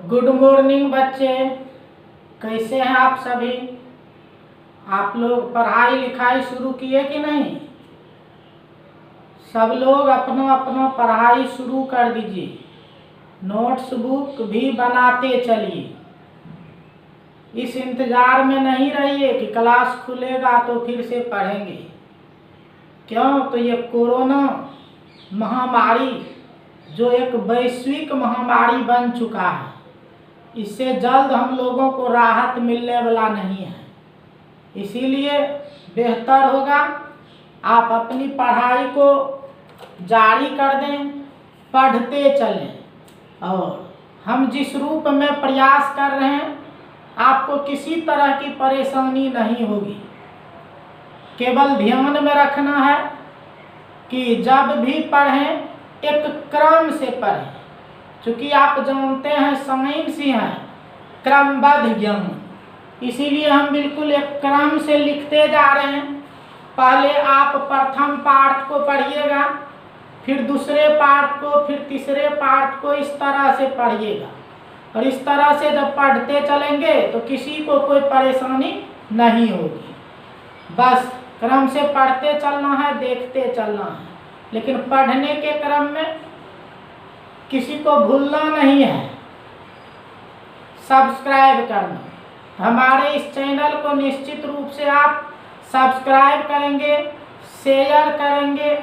Good morning बच्चे, कैसे हैं आप सभी। आप लोग पढ़ाई लिखाई शुरू किए कि नहीं। सब लोग अपना अपना पढ़ाई शुरू कर दीजिए, नोट्स बुक भी बनाते चलिए। इस इंतज़ार में नहीं रहिए कि क्लास खुलेगा तो फिर से पढ़ेंगे। क्यों, तो ये कोरोना महामारी जो एक वैश्विक महामारी बन चुका है, इससे जल्द हम लोगों को राहत मिलने वाला नहीं है। इसीलिए बेहतर होगा आप अपनी पढ़ाई को जारी कर दें, पढ़ते चलें। और हम जिस रूप में प्रयास कर रहे हैं, आपको किसी तरह की परेशानी नहीं होगी। केवल ध्यान में रखना है कि जब भी पढ़ें एक क्रम से पढ़ें। क्योंकि आप जानते हैं साइंस ही है क्रमबद्ध ज्ञान, इसीलिए हम बिल्कुल एक क्रम से लिखते जा रहे हैं। पहले आप प्रथम पाठ को पढ़िएगा, फिर दूसरे पाठ को, फिर तीसरे पाठ को, इस तरह से पढ़िएगा। और इस तरह से जब पढ़ते चलेंगे तो किसी को कोई परेशानी नहीं होगी। बस क्रम से पढ़ते चलना है, देखते चलना है। लेकिन पढ़ने के क्रम में किसी को भूलना नहीं है सब्सक्राइब करना। हमारे इस चैनल को निश्चित रूप से आप सब्सक्राइब करेंगे, शेयर करेंगे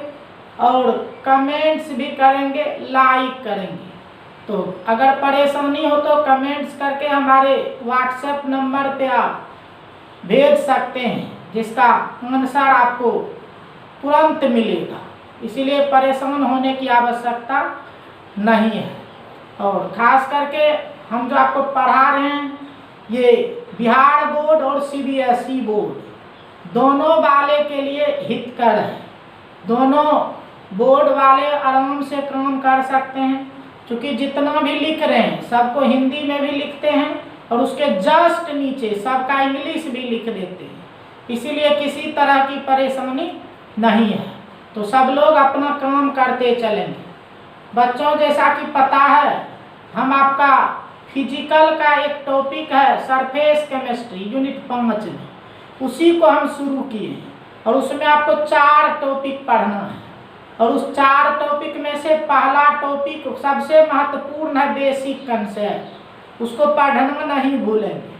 और कमेंट्स भी करेंगे, लाइक करेंगे। तो अगर परेशानी हो तो कमेंट्स करके हमारे व्हाट्सएप नंबर पे आप भेज सकते हैं, जिसका आंसर आपको तुरंत मिलेगा। इसीलिए परेशान होने की आवश्यकता नहीं है। और ख़ास करके हम जो आपको पढ़ा रहे हैं, ये बिहार बोर्ड और सीबीएसई बोर्ड दोनों वाले के लिए हितकर है। दोनों बोर्ड वाले आराम से काम कर सकते हैं, क्योंकि जितना भी लिख रहे हैं सबको हिंदी में भी लिखते हैं और उसके जस्ट नीचे सबका इंग्लिश भी लिख देते हैं। इसीलिए किसी तरह की परेशानी नहीं है। तो सब लोग अपना काम करते चलेंगे। बच्चों, जैसा कि पता है, हम आपका फिजिकल का एक टॉपिक है सरफेस केमिस्ट्री यूनिट 5 में, उसी को हम शुरू किए हैं। और उसमें आपको 4 टॉपिक पढ़ना है। और उस 4 टॉपिक में से पहला टॉपिक सबसे महत्वपूर्ण है बेसिक कंसेप्ट। उसको पढ़ना नहीं भूलेंगे।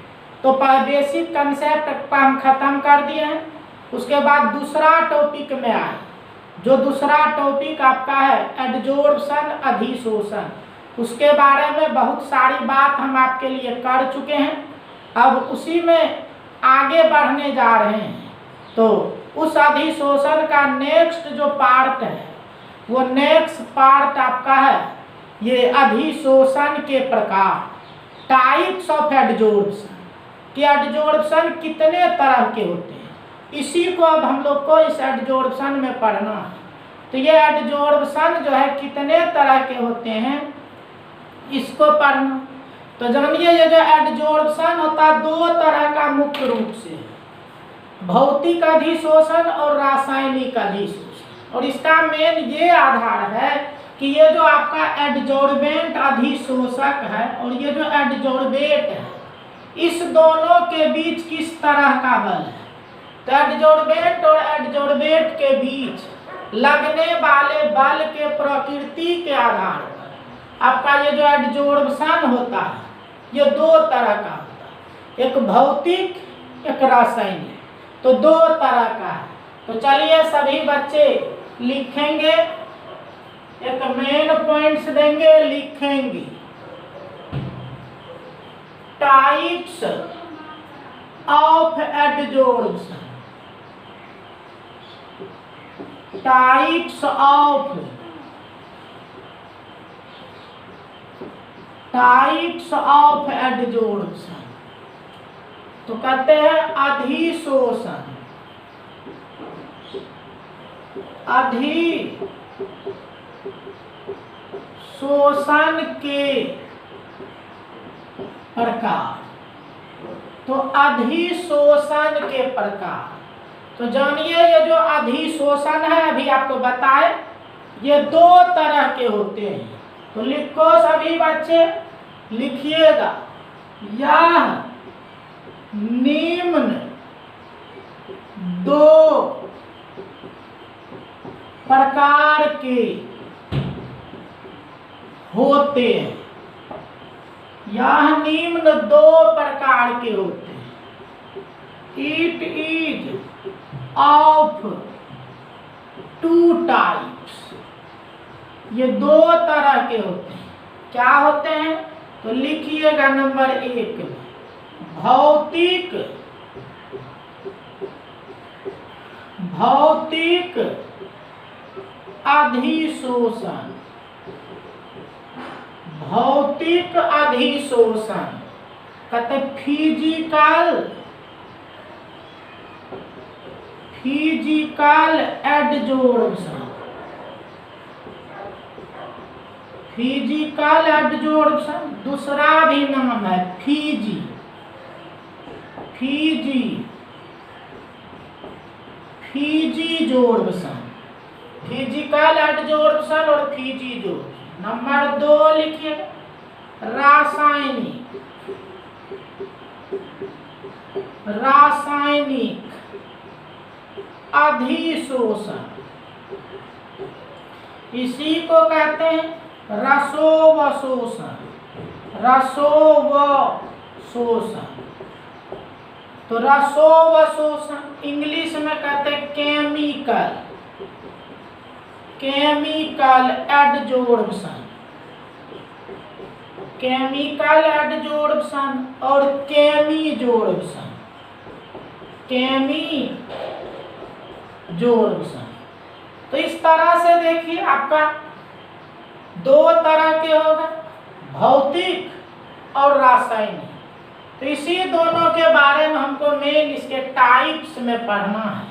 तो बेसिक कंसेप्ट हम खत्म कर दिए हैं। उसके बाद दूसरा टॉपिक में आए, जो दूसरा टॉपिक आपका है एडजॉर्प्शन, अधिशोषण। उसके बारे में बहुत सारी बात हम आपके लिए कर चुके हैं। अब उसी में आगे बढ़ने जा रहे हैं। तो उस अधिशोषण का नेक्स्ट जो पार्ट है, वो नेक्स्ट पार्ट आपका है ये अधिशोषण के प्रकार, टाइप्स ऑफ एडजॉर्प्शन, कि एडजॉर्प्शन कितने तरह के होते हैं। इसी को अब हम लोग को इस एडजॉर्प्शन में पढ़ना है। तो ये एडजॉर्प्शन जो है कितने तरह के होते हैं, इसको पढ़ना। तो जानिए, ये जो एडजॉर्प्शन होता है 2 तरह का मुख्य रूप से, भौतिक अधिशोषण और रासायनिक अधिशोषण। और इसका मेन ये आधार है कि ये जो आपका एडजॉर्बेंट अधिशोषक है और ये जो एडजॉर्बेट है, इस दोनों के बीच किस तरह का बल है। तो एडजॉर्बेंट और एडजॉर्बेट के बीच लगने वाले बल के प्रकृति के आधार पर आपका ये जो एडजॉर्प्शन होता है, ये 2 तरह का होता है, एक भौतिक, एक रासायनिक। तो 2 तरह का है। तो चलिए सभी बच्चे लिखेंगे, एक मेन पॉइंट्स देंगे, लिखेंगे types of adsorption, types of adsorption. तो कहते हैं अधिशोषण, अधिशोषण के प्रकार। तो अधिशोषण के प्रकार, तो जानिए ये जो अधिशोषण है अभी आपको बताए, ये 2 तरह के होते हैं। तो लिखो सभी बच्चे, लिखिएगा, यह निम्न दो प्रकार के होते हैं। यह निम्न दो प्रकार के होते हैं। It is of two types. ये दो तरह के होते हैं। क्या होते हैं? तो लिखिएगा नंबर 1 में भौतिक अधिशोषण। भौतिक अधिशोषण कहते फिजिकल एडजोर्प्शन। फिजिकल एडजोर्प्शन दूसरा भी नाम है फिजिजोर्प्शन। फिजिकल एडजोर्प्शन और फिजिजोर्प्शन। नंबर 2 लिखिए रासायनिक अधिशोषण। इसी को कहते हैं रसोवशोषण। तो रसोवशोषण इंग्लिश में कहते हैं केमिकल एडजोर्प्शन। केमिकल एडजोर्प्शन और केमिजोर्प्शन। तो इस तरह से देखिए आपका दो तरह के हो गए, भौतिक और रासायनिक। तो इसी दोनों के बारे में हमको मेन इसके टाइप्स में पढ़ना है।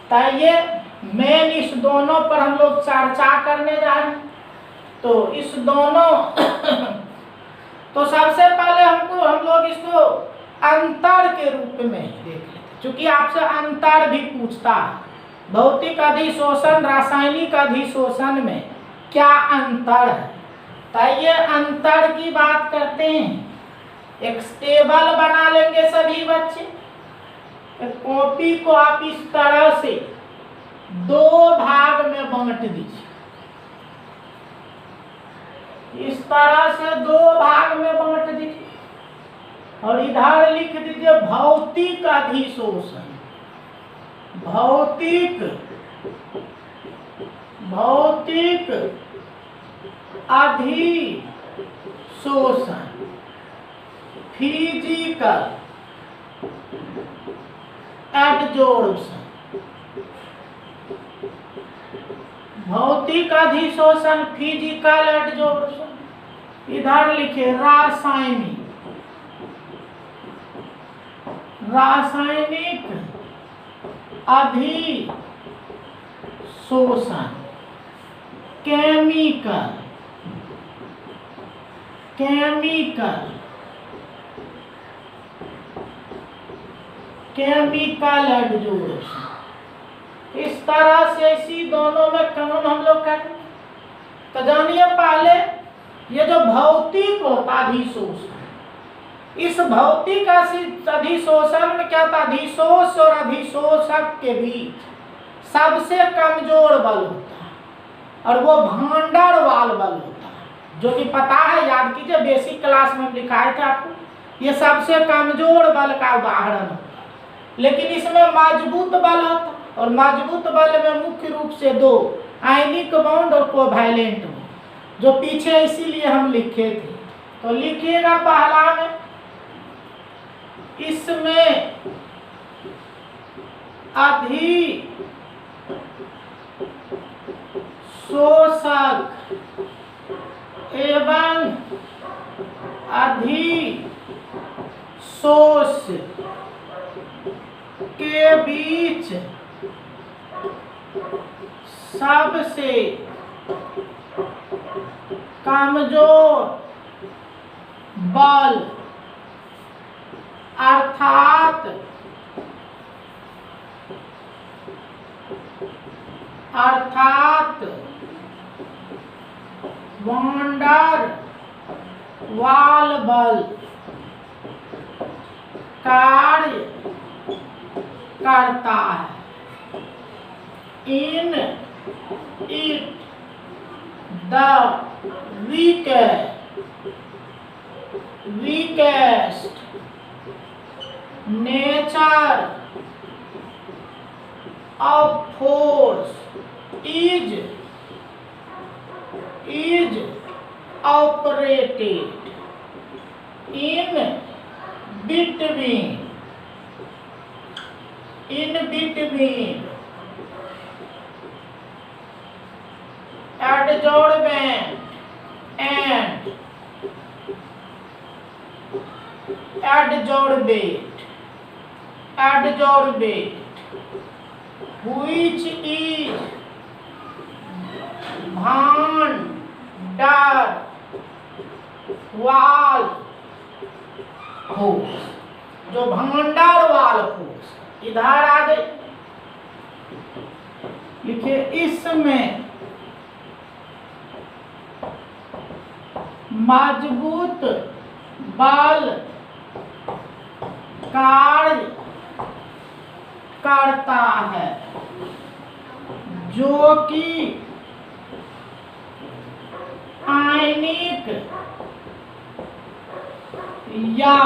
तो ये मेन इस दोनों पर हम लोग चर्चा करने जा रहे हैं। तो इस दोनों तो सबसे पहले हम लोग इसको अंतर के रूप में देख लेते, क्योंकि आपसे अंतर भी पूछता है। भौतिक अधिशोषण रासायनिक अधिशोषण में क्या अंतर है? तो ये अंतर की बात करते हैं। एक टेबल बना लेंगे सभी बच्चे। कॉपी को आप इस तरह से दो भाग में बांट दीजिए। इस तरह से दो भाग में बांट दीजिए और इधर लिख दीजिए भौतिक अधिशोषण। भौतिक अधिशोषण फिजिकल एडजोर्प्शन। भौतिक अधिशोषण फिजिकल एडजोर्प्शन। इधर लिखे रासायनिक अधिशोषण केमिकल एडजोर्प्शन। इस तरह से इसी दोनों में काम हम लोग करें। तो जानिए पहले ये जो भौतिक होता अधिशोषण, इस भौतिक अधिशोषण में क्या था? अधिशोष और अधिशोषक के बीच सबसे कमजोर बल होता है और वो भांडर वाल बल होता है, जो कि पता है, याद कीजिए बेसिक क्लास में लिखाए थे आपको। ये सबसे कमजोर बल का उदाहरण होता है। लेकिन इसमें मजबूत बल होता है और मजबूत बल में मुख्य रूप से दो आयनिक बॉन्ड और कोवैलेंट बॉन्ड, जो पीछे इसीलिए हम लिखे थे। तो लिखिएगा पहला में इसमें अधिशोषक एवं अधिशोष के बीच सबसे कमजोर बल अर्थात वांडर वाल बल कार्य करता है। In it the weakest nature of force is operated in between adsorbent and adsorbate, which is van der वाल फोर्स। जो van der वाल फोर्स इधर आ गई, लिखिए इसमें मजबूत बल कार्य करता है, जो कि आयनिक या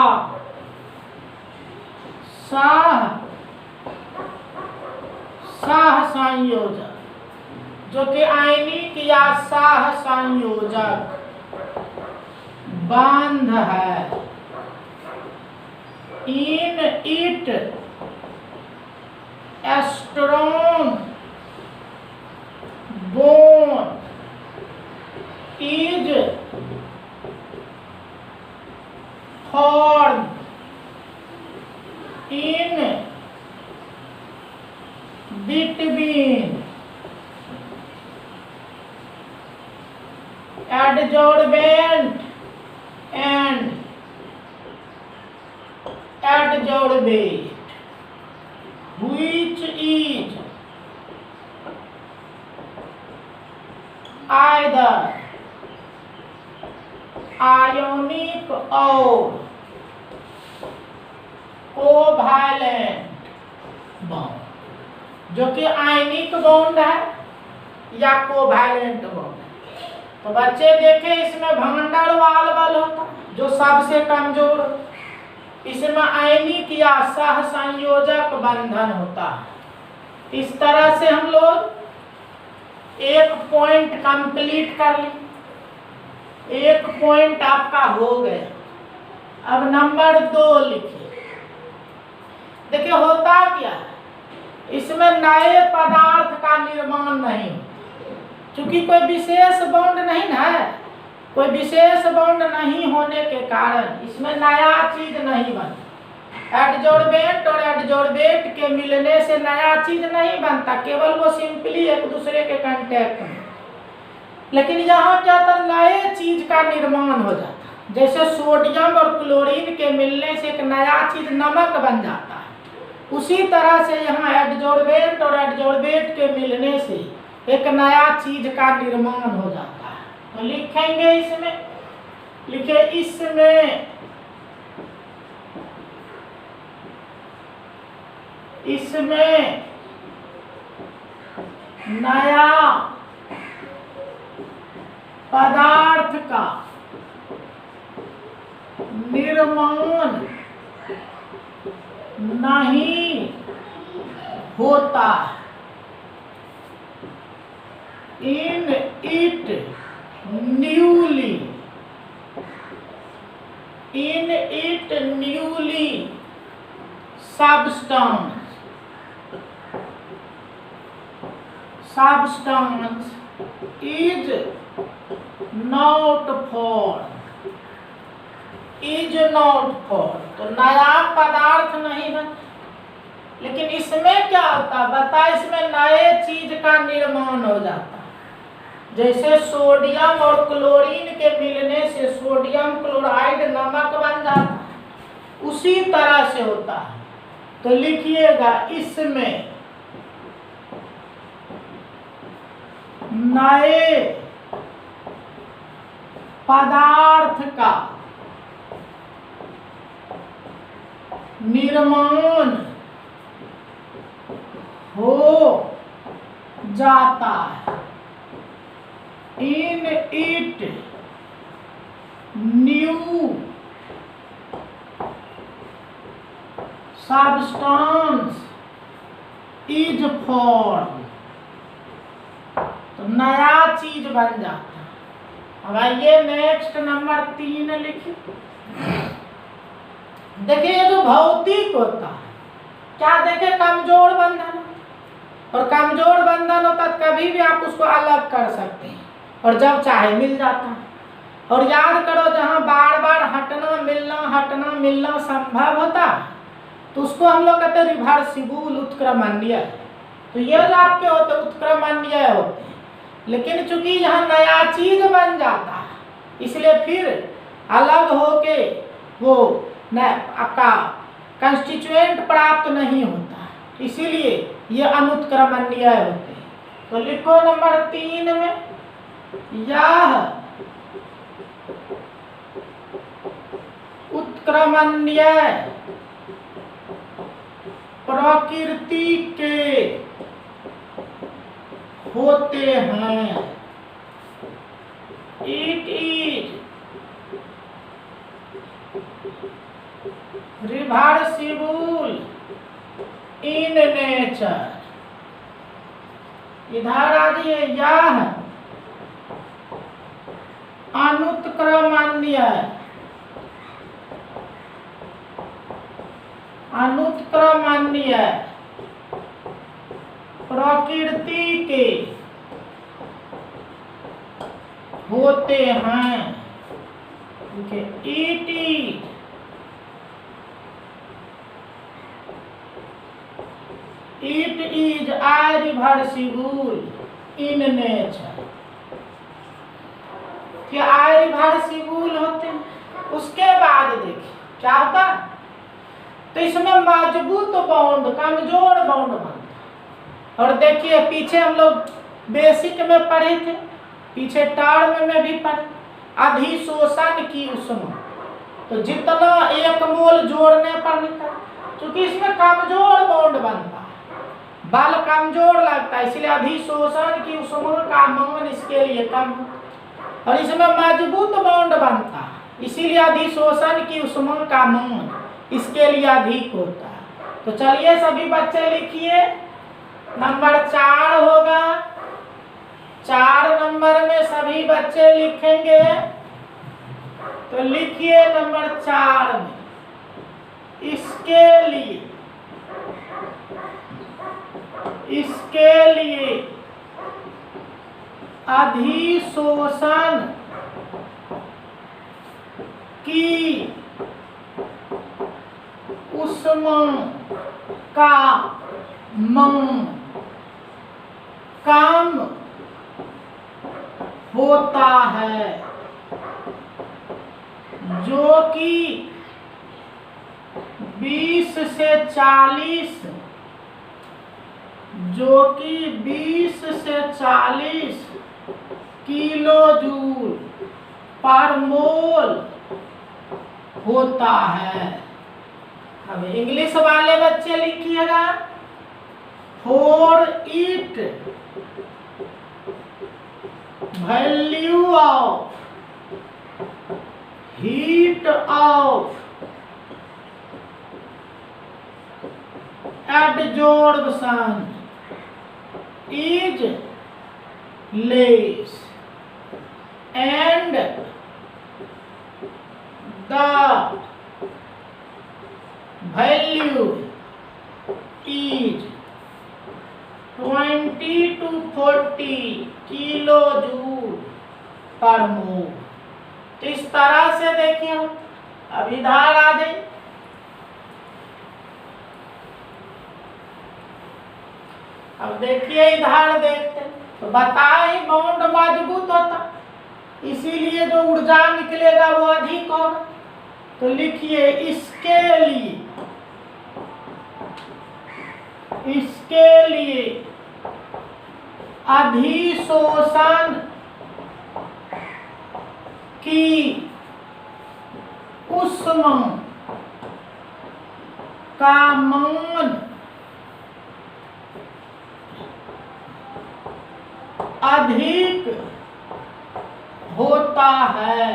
सह संयोजक, जो कि आयनिक या सह संयोजक बंध है। In it strong bone is form in between adsorbent and adsorbate, which is either ionic or covalent bond, जो कि आयनिक बॉन्ड है या कोवैलेंट बॉन्ड है। तो बच्चे देखें, इसमें van der वाल बल होता है जो सबसे कमजोर, इसमें आयनिक या सह संयोजक बंधन होता है। इस तरह से हम लोग एक पॉइंट कंप्लीट कर लें। एक पॉइंट आपका हो गया। अब नंबर 2 लिखिए। देखिए होता क्या है, इसमें नए पदार्थ का निर्माण नहीं, क्योंकि कोई विशेष बॉन्ड नहीं है, कोई विशेष बॉन्ड नहीं होने के कारण इसमें नया चीज नहीं बनता। एडजॉर्बेंट और एडजॉर्बेट के मिलने से नया चीज नहीं बनता, केवल वो सिंपली एक दूसरे के कांटेक्ट में। लेकिन यहाँ क्या था, नए चीज का निर्माण हो जाता। जैसे सोडियम और क्लोरीन के मिलने से एक नया चीज नमक बन जाता है, उसी तरह से यहाँ एडजॉर्बेंट और एडजॉर्बेट के मिलने से एक नया चीज का निर्माण हो जाता है। तो लिखेंगे इसमें, लिखे इसमें नया पदार्थ का निर्माण नहीं होता। In it newly substance is not formed, तो नया पदार्थ नहीं है। लेकिन इसमें क्या होता है बता, इसमें नए चीज का निर्माण हो जाता है। जैसे सोडियम और क्लोरीन के मिलने से सोडियम क्लोराइड नमक बन जाता है, उसी तरह से होता है। तो लिखिएगा, इसमें नए पदार्थ का निर्माण हो जाता है। In it new substance is form. तो नया चीज बन जाता है। अब आइए नेक्स्ट नंबर 3 लिखिए। देखिए ये जो भौतिक होता है, क्या देखे, कमजोर बंधन, और कमजोर बंधन होता है कभी भी आप उसको अलग कर सकते हैं और जब चाहे मिल जाता है। और याद करो, जहाँ बार बार हटना मिलना संभव होता है तो उसको हम लोग कहते हैं रिवर्सिबल उत्क्रमणीय। तो ये जो आपके होते उत्क्रमणीय होते हैं, लेकिन चूंकि यहाँ नया चीज बन जाता है इसलिए फिर अलग होके वो आपका कंस्टिट्यूएंट प्राप्त नहीं होता, इसीलिए ये अनुत्क्रमणीय होते हैं। तो लिखो नंबर 3 में, यह उत्क्रमणीय प्रकृति के होते हैं। It is reversible in nature. इधर आ जाइए, यह अनुत्क्रमणीय प्रकृति के होते हैं। It is irreversible in nature. क्या irreversible होते हैं? उसके बाद देखिए क्या होता है, तो इसमें मजबूत बॉन्ड, कमजोर बॉन्ड बनता है। और देखिए पीछे हम लोग बेसिक में पढ़े थे, पीछे टर्म में भी पढ़े, अधिशोषण की ऊष्मा। तो जितना 1 मोल जोड़ने पर निकला, क्योंकि इसमें कमजोर बॉन्ड बनता है, बल कमजोर लगता है, इसलिए अधिशोषण की ऊष्मा का मान इसके लिए कम होता है। और इसमें मजबूत बॉन्ड बनता है, इसीलिए अधिशोषण की ऊष्मा का मान इसके लिए अधिक होता है। तो चलिए सभी बच्चे लिखिए, नंबर 4 होगा। 4 नंबर में सभी बच्चे लिखेंगे। तो लिखिए नंबर 4 में, इसके लिए अधिशोषण की ऊष्मा का मान कम होता है, जो कि 20 से 40 किलो जूल पर मोल होता है। अब इंग्लिश वाले बच्चे लिखिएगा, for it value of heat of adsorption is less and the value is 20 to 40 kilo joule per mole. तो इस तरह से देखिए, अब इधर आ जाए, अब देखिए इधर देखते, तो बताए बॉन्ड मजबूत होता, इसीलिए जो ऊर्जा निकलेगा वो अधिक होगा। तो लिखिए इसके लिए अधिशोषण की ऊष्मा का मान अधिक होता है,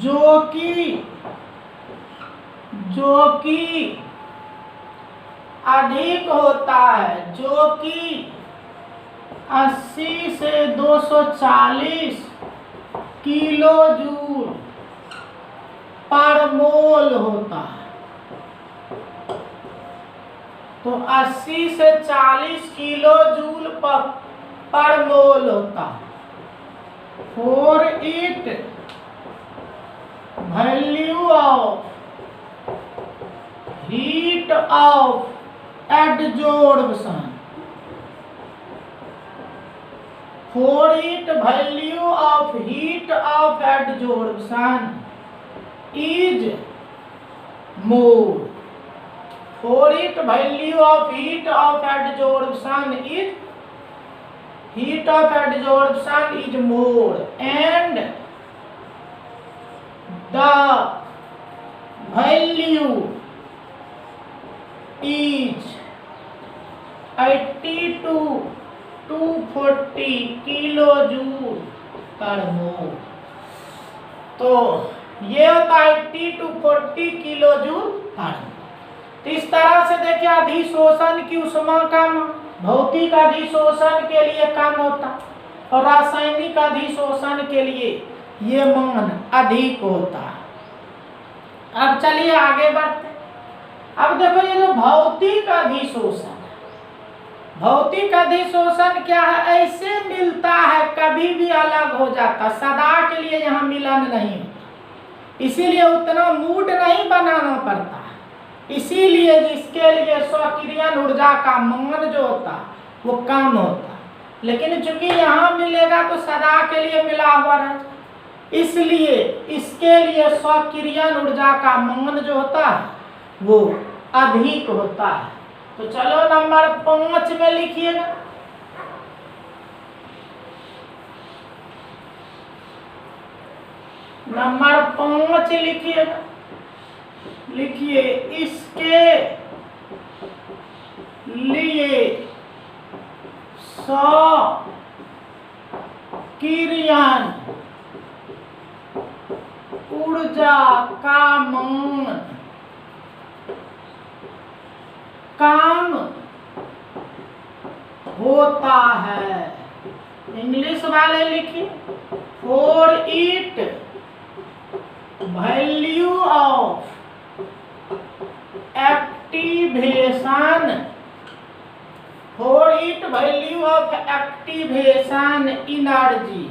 जो कि अधिक होता है, जो कि 80 से 240 किलो जूल पर मोल होता है। तो 80 से 40 किलो जूल पर मोल होता है। For it value of heat of adsorption, for it value of heat of adsorption is more. For it value of heat of adsorption is more, and the value is 80 to 240 kilo joule per mole. तो ये होता है 80 to 40 kilo joule per mole. तो इस तरह से देखिए अधिशोषण की ऊष्मा का भौतिक अधिशोषण के लिए कम होता और रासायनिक अधिशोषण के लिए ये मान अधिक होता है। अब चलिए आगे बढ़ते। अब देखो ये जो भौतिक अधिशोषण, भौतिक अधिशोषण क्या है? ऐसे मिलता है, कभी भी अलग हो जाता, सदा के लिए यहाँ मिलन नहीं होता, इसीलिए उतना मूड नहीं बनाना पड़ता है। इसीलिए जिसके लिए स्वक्रियन ऊर्जा का मान जो होता वो कम होता, लेकिन चूंकि यहाँ मिलेगा तो सदा के लिए मिला हुआ है, इसलिए इसके लिए स्वक्रियन ऊर्जा का मान जो होता है वो अधिक होता है। तो चलो नंबर 5 में लिखिएगा। नंबर 5 लिखिएगा। लिखिए इसके लिए स्वक्रियन ऊर्जा का मान कम होता है। इंग्लिश वाले लिखिए for it value of activation, for it value of activation energy,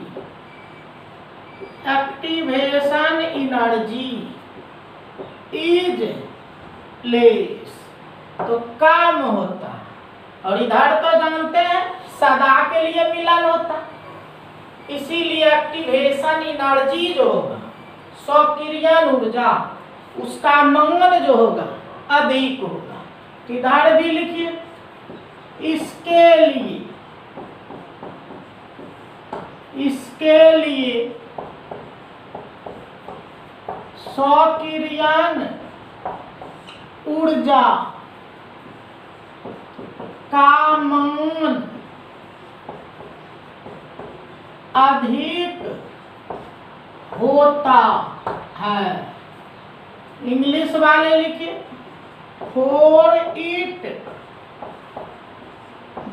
activation energy is less, तो कम होता है। और इधर तो जानते हैं सदा के लिए मिलन होता, इसीलिए एक्टिवेशन एनर्जी जो होगा, स्वक्रियन ऊर्जा, उसका मान जो होगा अधिक होगा। तो इधर भी लिखिए इसके लिए स्वक्रियन ऊर्जा का मान अधिक होता है। इंग्लिश वाले लिखिए for it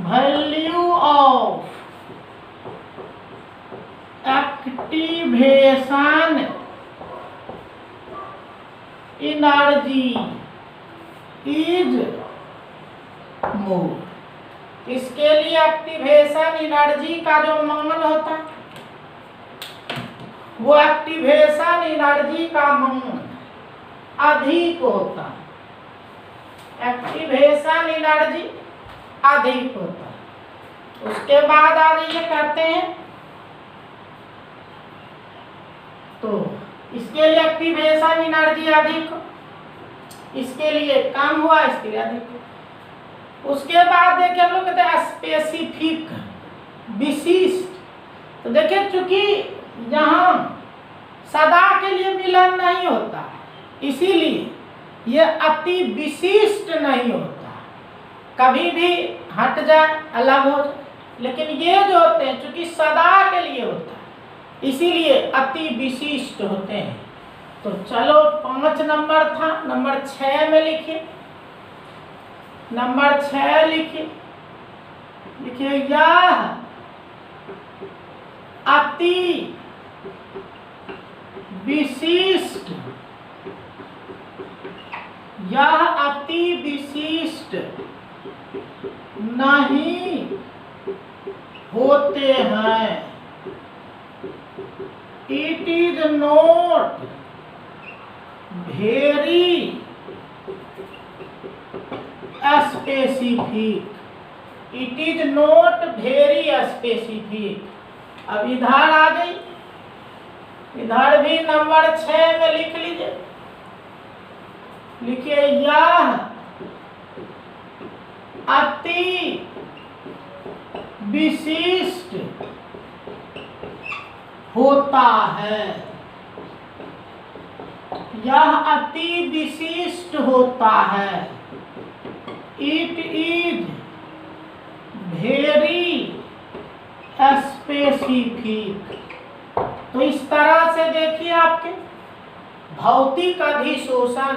value of activation energy is more, इसके लिए एक्टिवेशन एनर्जी का जो मान होता है वो एक्टिवेशन एनर्जी का मान अधिक होता है, एक्टिवेशन एनर्जी अधिक होता है। उसके बाद आ जाइए कहते हैं तो इसके लिए एक्टिवेशन एनर्जी अधिक, इसके लिए कम हुआ, इसके लिए अधिक। उसके बाद देखिए हम लोग कहते हैं स्पेसिफिक, विशिष्ट। तो देखिए चूंकि यहाँ सदा के लिए मिलन नहीं होता है, इसीलिए ये अति विशिष्ट नहीं होता, कभी भी हट जाए अलग हो जाए, लेकिन ये जो होते हैं चूंकि सदा के लिए होता है इसीलिए अति विशिष्ट होते हैं। तो चलो 5 नंबर था, नंबर 6 में लिखिए, नंबर 6 लिखिए, लिखिए यह अति विशिष्ट, यह अति विशिष्ट नहीं होते हैं। It is not very specific, it is not very specific. अब इधर आ गई, इधर भी नंबर 6 में लिख लीजिए, लिखिए यह अति विशिष्ट होता है, यह अति विशिष्ट होता है। It is very specific. तो इस तरह से देखिए आपके भौतिक अधिशोषण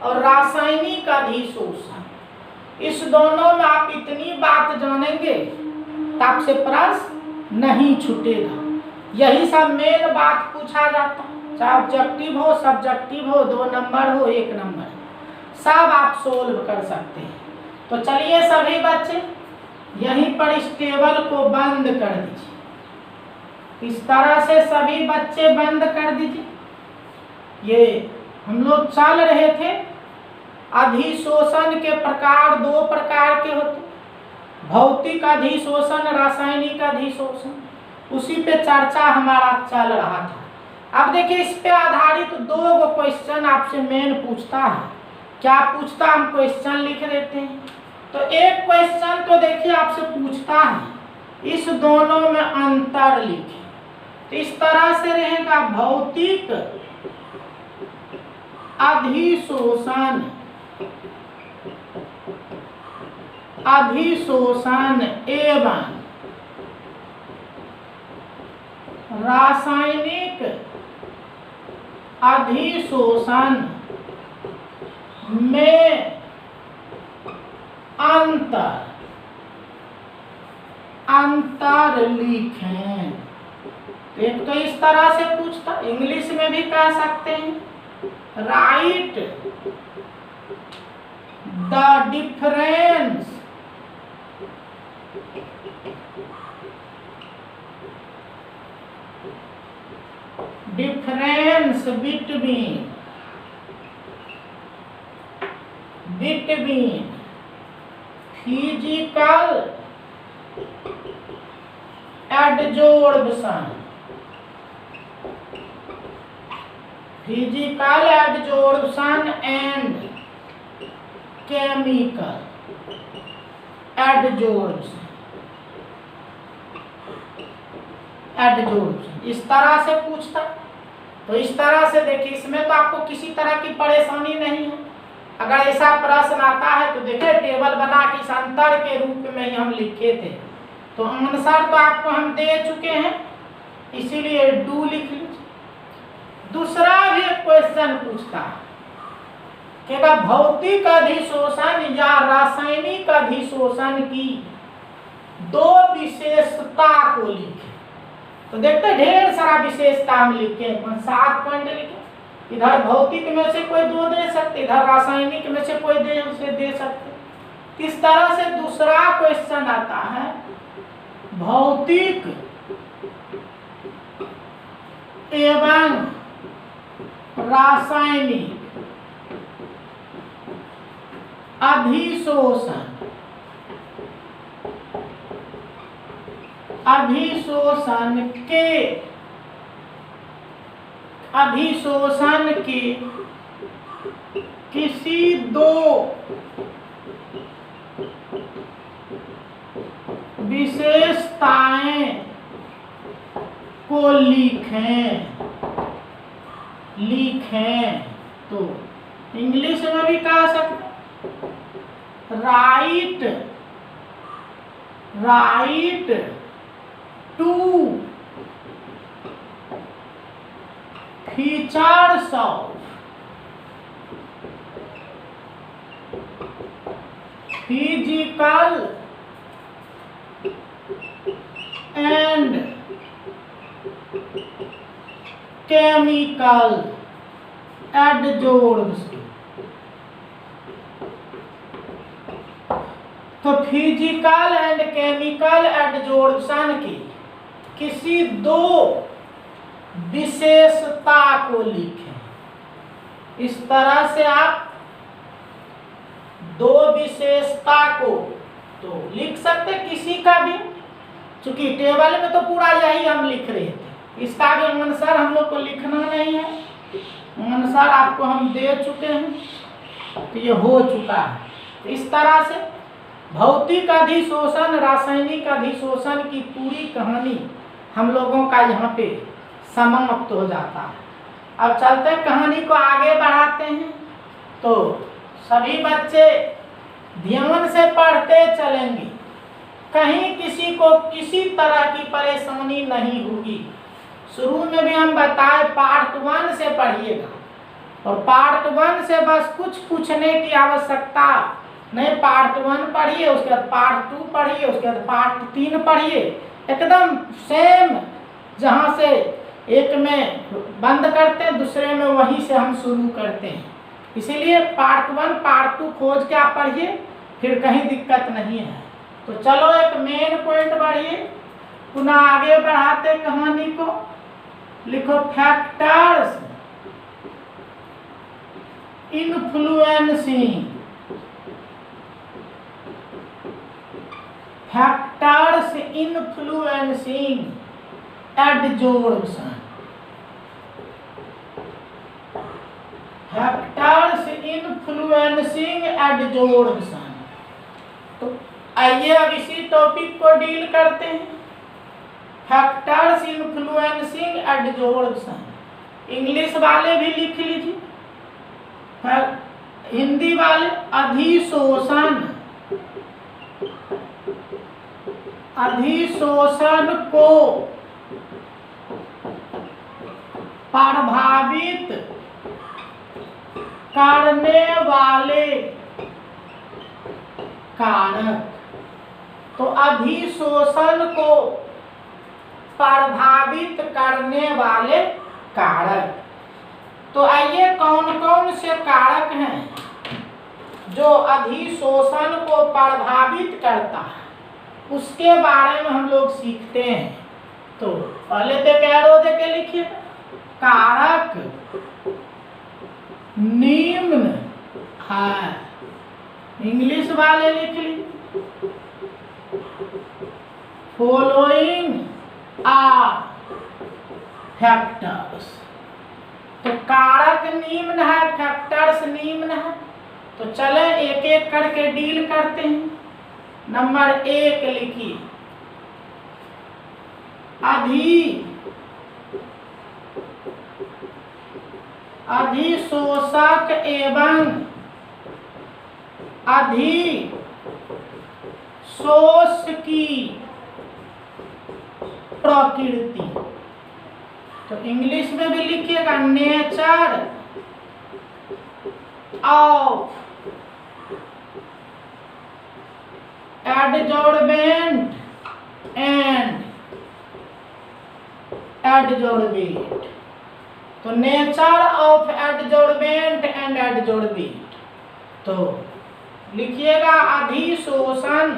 और रासायनिक अधिशोषण, इस दोनों में आप इतनी बात जानेंगे तो आपसे प्रश्न नहीं छूटेगा। यही सब मेन बात पूछा जाता है, चाहे ऑब्जेक्टिव हो, सब्जेक्टिव हो, 2 नंबर हो, 1 नंबर, सब आप सोल्व कर सकते हैं। तो चलिए सभी बच्चे यहीं पर इस टेबल को बंद कर दीजिए, इस तरह से सभी बच्चे बंद कर दीजिए। ये हम लोग चल रहे थे अधिशोषण के प्रकार, 2 प्रकार के होते, भौतिक अधिशोषण, रासायनिक अधिशोषण, उसी पे चर्चा हमारा चल रहा था। अब देखिए इस पे आधारित 2 क्वेश्चन आपसे मेन पूछता है। क्या पूछता, हम क्वेश्चन लिख देते हैं। तो एक क्वेश्चन तो देखिए आपसे पूछता है इस दोनों में अंतर लिखें। तो इस तरह से रहेगा भौतिक अधिशोषण, अधिशोषण एवं रासायनिक अधिशोषण में अंतर लिखें। एक तो इस तरह से पूछता, इंग्लिश में भी कह सकते हैं right the difference between physical adsorption, physical adsorption and chemical adsorption, इस तरह से पूछता। तो इस तरह से देखिए इसमें तो आपको किसी तरह की परेशानी नहीं है। अगर ऐसा प्रश्न आता है तो देखिए टेबल बना के इस अंतर के रूप में ही हम लिखे थे, तो आंसर तो आपको हम दे चुके हैं, इसीलिए डू लिख लीजिए। दूसरा भी एक क्वेश्चन पूछता है कि भौतिक अधिशोषण या रासायनिक अधिशोषण की 2 विशेषता को लिखें। तो देखते हैं ढेर सारा विशेषता हम लिखे, 7 पॉइंट लिखे। इधर भौतिक में से कोई 2 दे सकते, इधर रासायनिक में से कोई दे सकते। इस तरह से दूसरा क्वेश्चन आता है भौतिक एवं रासायनिक अधिशोषण के किसी 2 विशेषताएं को लिखें। लिखें। तो इंग्लिश में भी कह सकते right, write two features of physical and chemical adsorbs. तो फिजिकल एंड केमिकल एडजोर्प्शन की किसी दो विशेषता को लिखें। इस तरह से आप दो विशेषता को तो लिख सकते किसी का भी, चूंकि टेबल में तो पूरा यही हम लिख रहे थे, इसका भी आंसर हम लोग को लिखना नहीं है। आंसर आपको हम दे चुके हैं, तो ये हो चुका है। इस तरह से भौतिक अधिशोषण, रासायनिक अधिशोषण की पूरी कहानी हम लोगों का यहाँ पे समाप्त हो जाता है। अब चलते हैं, कहानी को आगे बढ़ाते हैं। तो सभी बच्चे ध्यान से पढ़ते चलेंगे, कहीं किसी को किसी तरह की परेशानी नहीं होगी। शुरू में भी हम बताए पार्ट 1 से पढ़िएगा, और पार्ट 1 से बस कुछ पूछने की आवश्यकता नहीं। पार्ट 1 पढ़िए, उसके बाद पार्ट 2 पढ़िए, उसके बाद पार्ट 3 पढ़िए, एकदम सेम। जहाँ से एक में बंद करते हैं, दूसरे में वहीं से हम शुरू करते हैं। इसीलिए पार्ट 1 पार्ट 2 खोज के आप पढ़िए, फिर कहीं दिक्कत नहीं है। तो चलो एक मेन पॉइंट बढ़िए, पुनः आगे बढ़ाते कहानी को। लिखो factors influencing, factors influencing adsorption, factors influencing adsorption. तो आइए अब इसी टॉपिक को डील करते हैं। फैक्टर्स इन्फ्लुएंसिंग एडजोर्प्शन, इंग्लिश वाले भी लिख लीजिए, हिंदी वाले अधिशोषण, अधिशोषण को प्रभावित करने वाले कारक। तो अधिशोषण को प्रभावित करने वाले कारक। तो आइए कौन कौन से कारक हैं जो अधिशोषण को प्रभावित करता है, उसके बारे में हम लोग सीखते हैं। तो पहले तो कैरो दे के लिखिए, कारक निम्न है, इंग्लिश वाले लिख ली फॉलोइंग आर फैक्टर्स। तो कारक निम्न है, फैक्टर्स निम्न है। तो चले एक एक करके डील करते हैं। नंबर 1 लिखिए, अधिशोषक एवं अधिशोष की प्रकृति। तो इंग्लिश में भी लिखिएगा nature of adsorbent and adsorbate. तो nature of adsorbent and adsorbate. तो लिखिएगा अधिशोषण,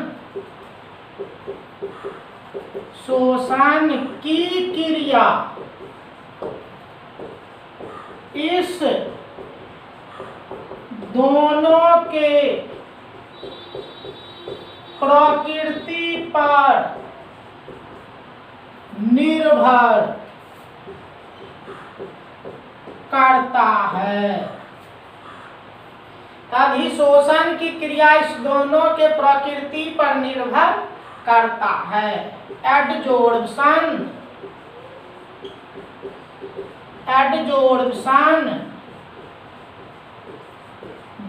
शोषण की क्रिया इस दोनों के प्रकृति पर निर्भर करता है। अधिशोषण की क्रिया इस दोनों के प्रकृति पर निर्भर करता है। Adsorption adsorption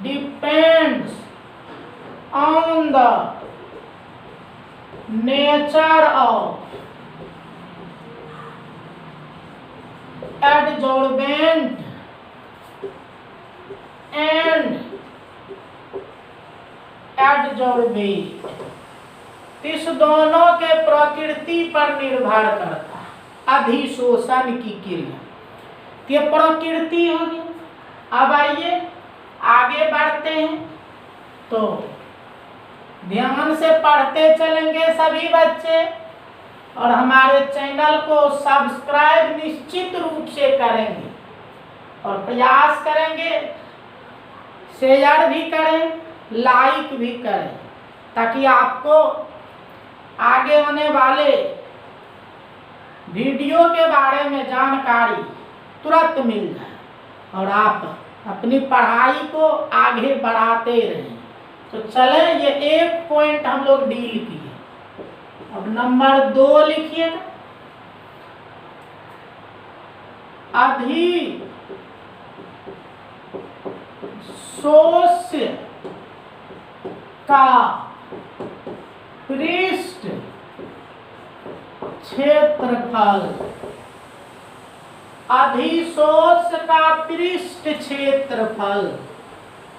depends on the nature of adsorbent and adsorbate। इस दोनों के प्रकृति पर निर्भर करता है अधिशोषण की क्रिया। ये प्रकृति होगी। अब आइए आगे बढ़ते हैं, तो ध्यान से पढ़ते चलेंगे सभी बच्चे, और हमारे चैनल को सब्सक्राइब निश्चित रूप से करेंगे और प्रयास करेंगे शेयर भी करें, लाइक भी करें, ताकि आपको आगे होने वाले वीडियो के बारे में जानकारी तुरंत मिल जाए और आप अपनी पढ़ाई को आगे बढ़ाते रहें। तो चले, ये एक पॉइंट हम लोग डील किए। अब नंबर 2 लिखिएगा। अधिशोष्य का पृष्ठ क्षेत्रफल। अधिशोष्य का पृष्ठ क्षेत्रफल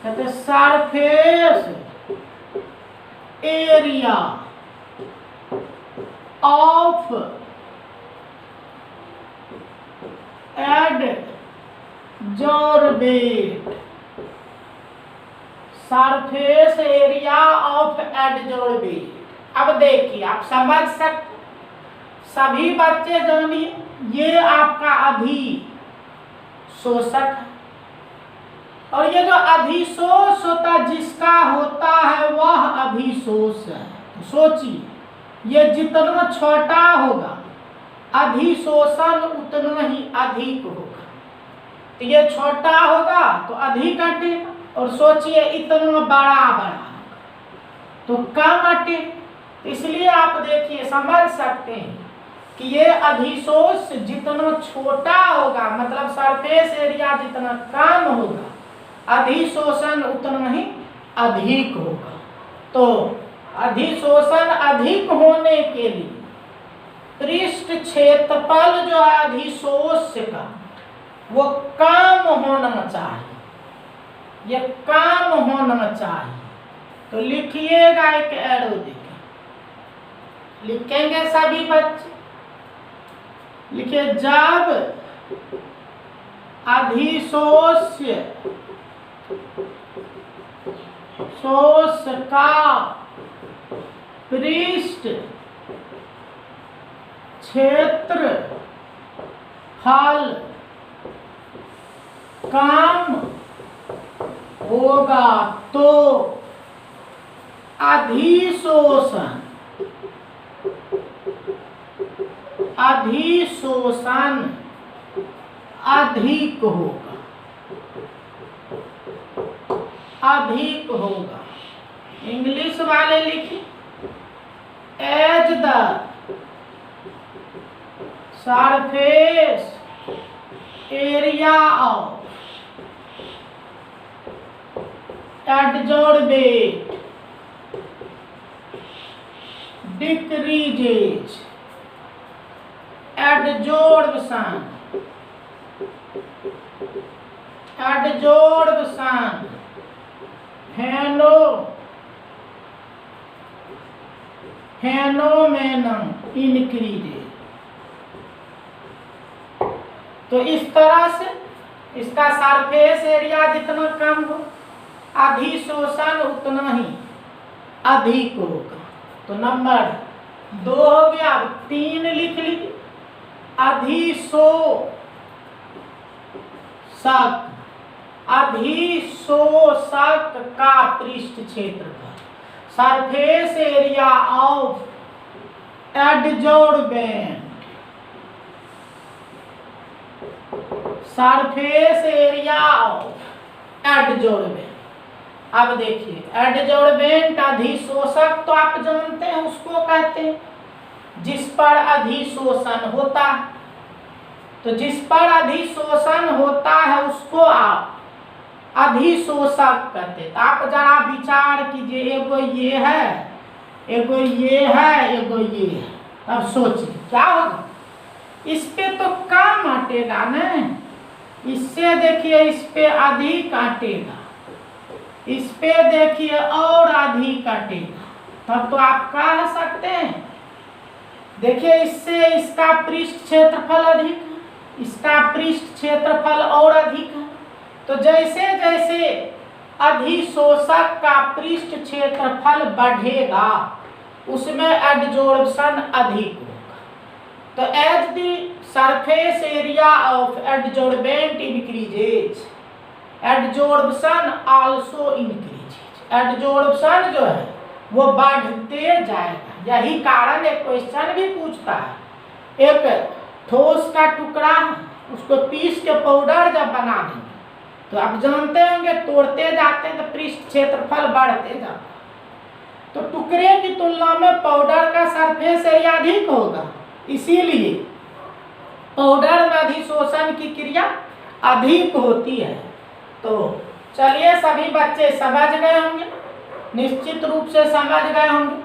कहते surface area of adsorbate. Surface area of adsorbate. अब देखिए, आप समझ सकते सभी बच्चे जानिए, ये आपका अधिशोषक है, और ये जो अधिशोष होता जिसका होता है वह अधिशोष है। तो सोचिए, ये जितना छोटा होगा अधिशोषण उतना ही अधिक होगा। तो ये छोटा होगा तो अधिक हटेगा, और सोचिए इतना बड़ा होगा तो कम हटेगा। इसलिए आप देखिए, समझ सकते हैं कि ये अधिशोष जितना छोटा होगा, मतलब सरफेस एरिया जितना कम होगा, अधिशोषण उतना ही अधिक होगा। तो अधिशोषण अधिक होने के लिए पृष्ठ क्षेत्रफल जो है अधिशोष्य का वो कम होना चाहिए, ये कम होना चाहिए। तो लिखिएगा, एक एरो देखें, लिखेंगे सभी बच्चे, लिखिए जब अधिशोष्य का पृष्ठ क्षेत्रफल कम होगा तो अधिशोषण अधिक होगा, अधिक होगा। इंग्लिश वाले लिखिए, as the surface area of adsorbate decreases adsorption phenomenon increases। तो इस तरह से इसका सरफेस एरिया जितना कम हो अधिशोषण उतना ही अधिक होगा। तो नंबर 2 हो गया। अब 3 लिख लीजिए, अधिशोषक का पृष्ठ क्षेत्रफल, surface area of adsorbent, surface area of adsorbent. अब देखिए, एडजॉर्बेंट अधिशोषक तो आप जानते हैं, उसको कहते हैं जिस पर अधिशोषण होता है। तो तो जिस पर अधिशोषण होता है उसको आप अधिशोषक कहते हैं। तो आप जरा विचार कीजिए, एगो ये है, एगो ये है, एगो ये है, अब सोचिए क्या होगा। इस पे तो कम अटेगा ना, इससे देखिए इस पे अधिक अटेगा, इस पे देखिए और अधिक अटेगा, तब तो आप कह सकते हैं। देखिए इससे इसका पृष्ठ क्षेत्रफल अधिक है, इसका पृष्ठ क्षेत्रफल और अधिक है। तो जैसे जैसे अधिशोषक का पृष्ठ क्षेत्रफल बढ़ेगा उसमें एडजॉर्प्शन अधिक होगा। तो as the surface area of adsorbent increases, adsorption also increases. Adsorption जो है वो बढ़ते जाएगा। यही कारण एक क्वेश्चन भी पूछता है, एक ठोस का टुकड़ा उसको पीस के पाउडर जब बना देंगे तो आप जानते होंगे तोड़ते जाते हैं तो पृष्ठ क्षेत्रफल बढ़ते जाता है। तो टुकड़े की तुलना में पाउडर का सरफेस एरिया अधिक होगा, इसीलिए पाउडर में अधिशोषण की क्रिया अधिक होती है। तो चलिए सभी बच्चे समझ गए होंगे, निश्चित रूप से समझ गए होंगे।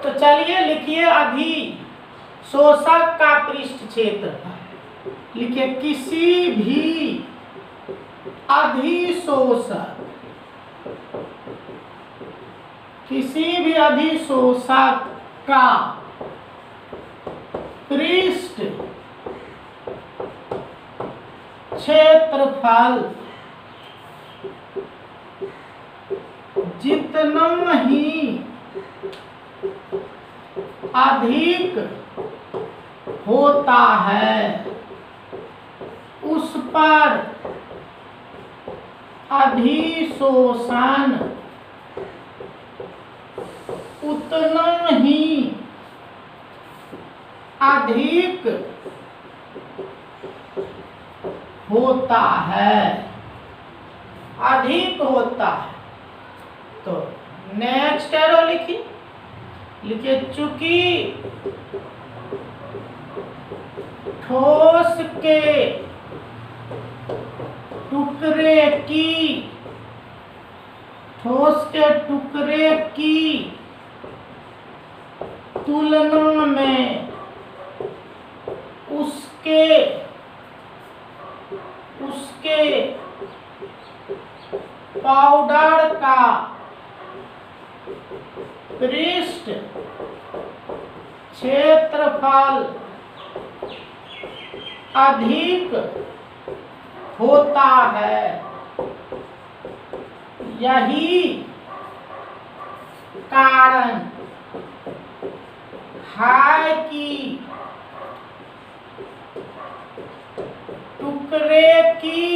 तो चलिए लिखिए अधिशोषक का पृष्ठ क्षेत्रफल। लिखिए किसी भी अधिशोषक, किसी भी अधिशोषक का पृष्ठ क्षेत्रफल जितना ही अधिक होता है उस पर अधिशोषण उतना ही अधिक होता है, अधिक होता है। तो नेक्स्ट एरो लिखिए, लिखिए चूंकि ठोस के टुकड़े की तुलना में उसके पाउडर का पृष्ठ क्षेत्रफल अधिक होता है, यही कारण है कि टुकड़े की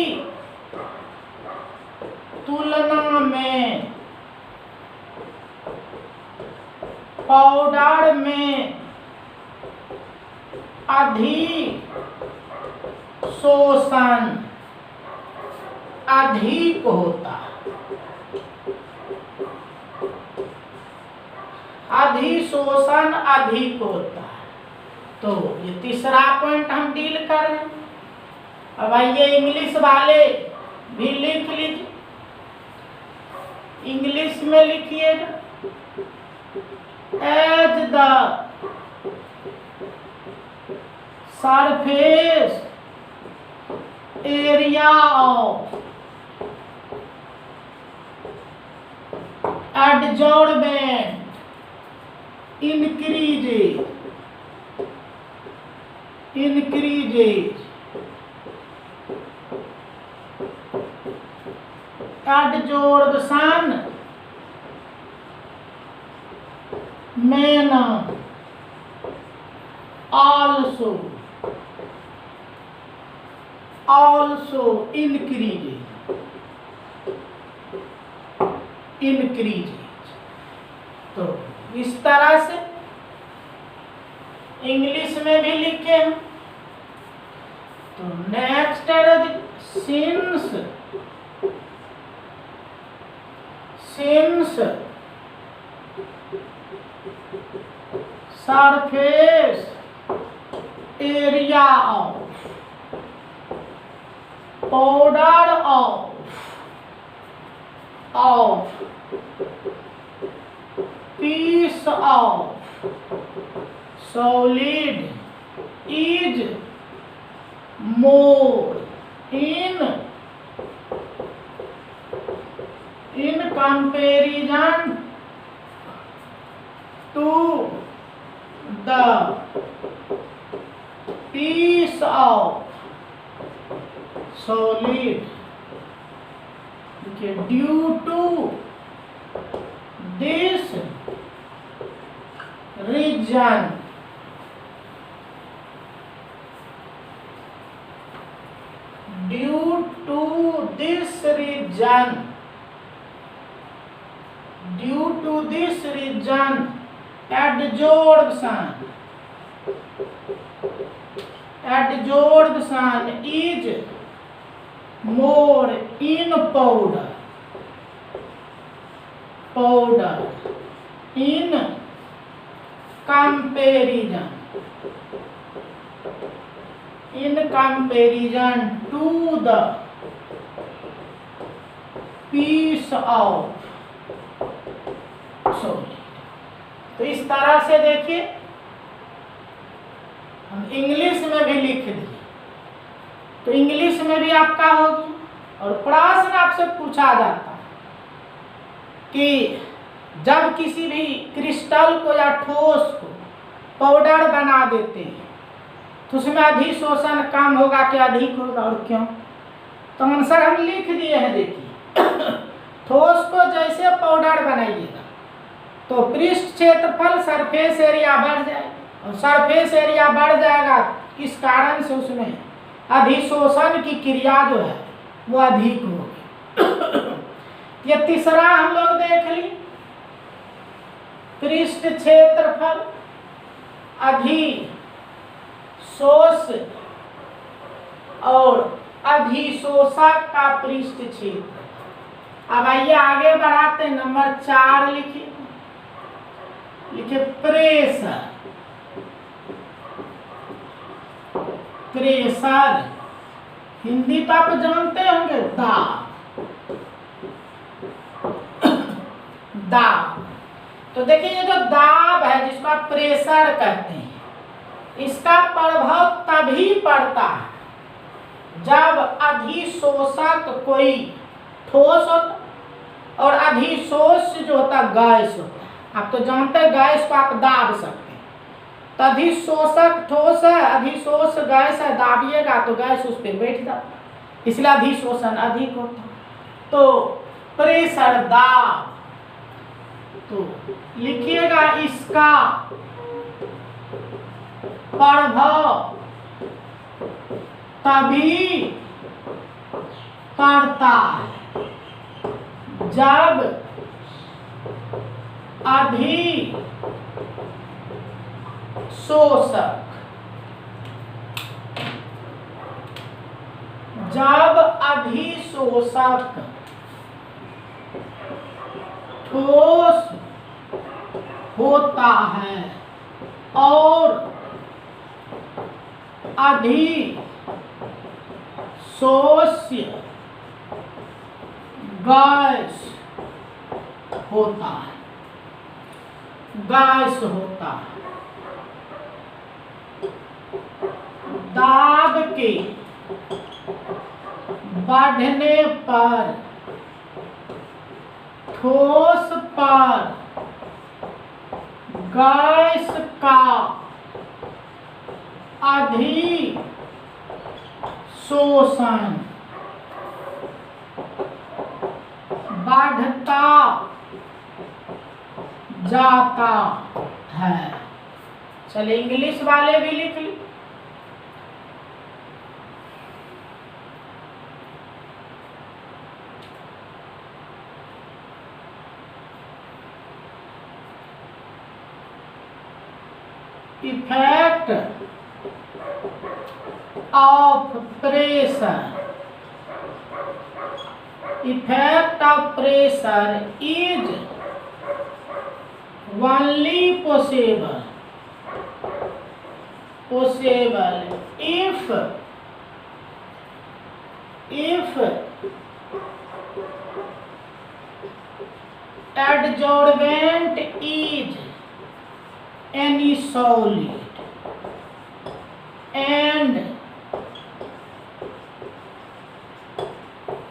तुलना में पाउडर में अधिशोषण अधिक होता है, अधिशोषण अधिक होता है। तो ये तीसरा पॉइंट हम डील कर रहे हैं। अब आइए इंग्लिश वाले भी लिख लीजिए, इंग्लिश में लिखिएगा as the surface area of adsorbent increases adsorption may also increases तो इस तरह से इंग्लिश में भी लिखे हैं। तो नेक्स्ट है since surface area of powder of piece of solid is more in comparison to the piece of solid. Okay, due to this reason adsorption is more in powder in comparison to the piece of solid। तो इस तरह से देखिए हम English में भी लिख दिए, तो इंग्लिश में भी आपका होगी। और प्रश्न आपसे पूछा जाता है कि जब किसी भी क्रिस्टल को या ठोस को पाउडर बना देते हैं तो उसमें अधिशोषण कम होगा कि अधिक होगा, और क्यों? तो आंसर हम लिख दिए हैं। देखिए ठोस को जैसे पाउडर बनाइएगा तो पृष्ठ क्षेत्रफल सरफेस एरिया बढ़ जाएगा, और सरफेस एरिया बढ़ जाएगा इस कारण से उसमें अधिशोषण की क्रिया जो है वो अधिक होगी। ये तीसरा हम लोग देख ली, पृष्ठ क्षेत्रफल अधिशोष और अधिशोषक का पृष्ठ क्षेत्र। अब आइए आगे बढ़ाते, नंबर 4 लिखिए प्रेशर। प्रेशर हिंदी तो आप जानते होंगे, दाब। तो देखिए ये जो दाब है जिसको आप प्रेशर कहते हैं, इसका प्रभाव तभी पड़ता है जब अधिशोषक कोई ठोस होता और अधिशोष जो होता गैस होता। आप तो जानते हैं गैस को आप दाब सकते हैं, तो अधिशोषक ठोस है, अधिशोष गैस है, दाबिएगा तो गैस उस पर बैठ जाता, इसलिए अधिशोषण अधिक होता। तो प्रेशर दाब, तो लिखिएगा इसका प्रभाव तभी पड़ता है जब अधिशोषक ठोस होता है और अधिशोष्य गैस होता है, दाब के बढ़ने पर ठोस पर गैस का अधिशोषण बढ़ता जाता है। चलिए इंग्लिश वाले भी लिख ली। Effect of pressure is only possible if if adsorbent is any solid and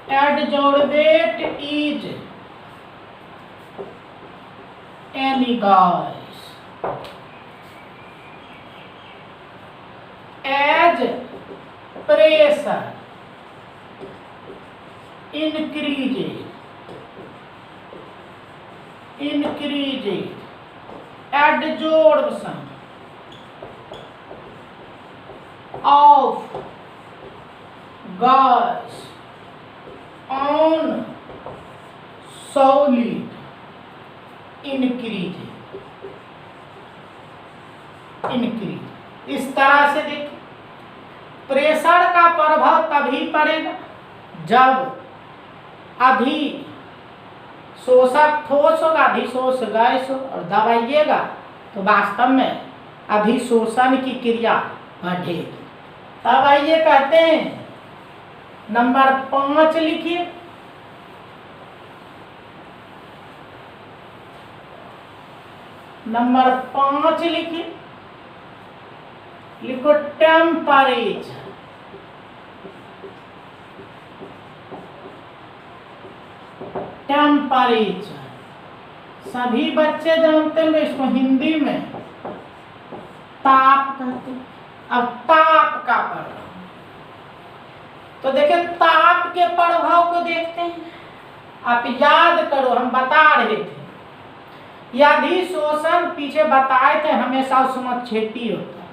adsorbate is any gas as pressure increases adsorption of gas on solid increase। इस तरह से देखिए, प्रेशर का प्रभाव तभी पड़ेगा जब अधिशोषक ठोस होगा, अधिशोष गैस हो, और दबाइएगा तो वास्तव में अधिशोषण की क्रिया बढ़ेगी। तब आइए कहते हैं नंबर 5 लिखिए। नंबर 5 लिखिए, लिखो टेम्परेचर। टेम्परेचर सभी बच्चे जानते हैं, इसको हिंदी में ताप कहते हैं। अब ताप का प्रभाव, तो देखिए ताप के प्रभाव को देखते हैं। आप याद करो, हम बता रहे थे यह अधिशोषण पीछे बताए थे हमेशा उष्माक्षेपी होता है।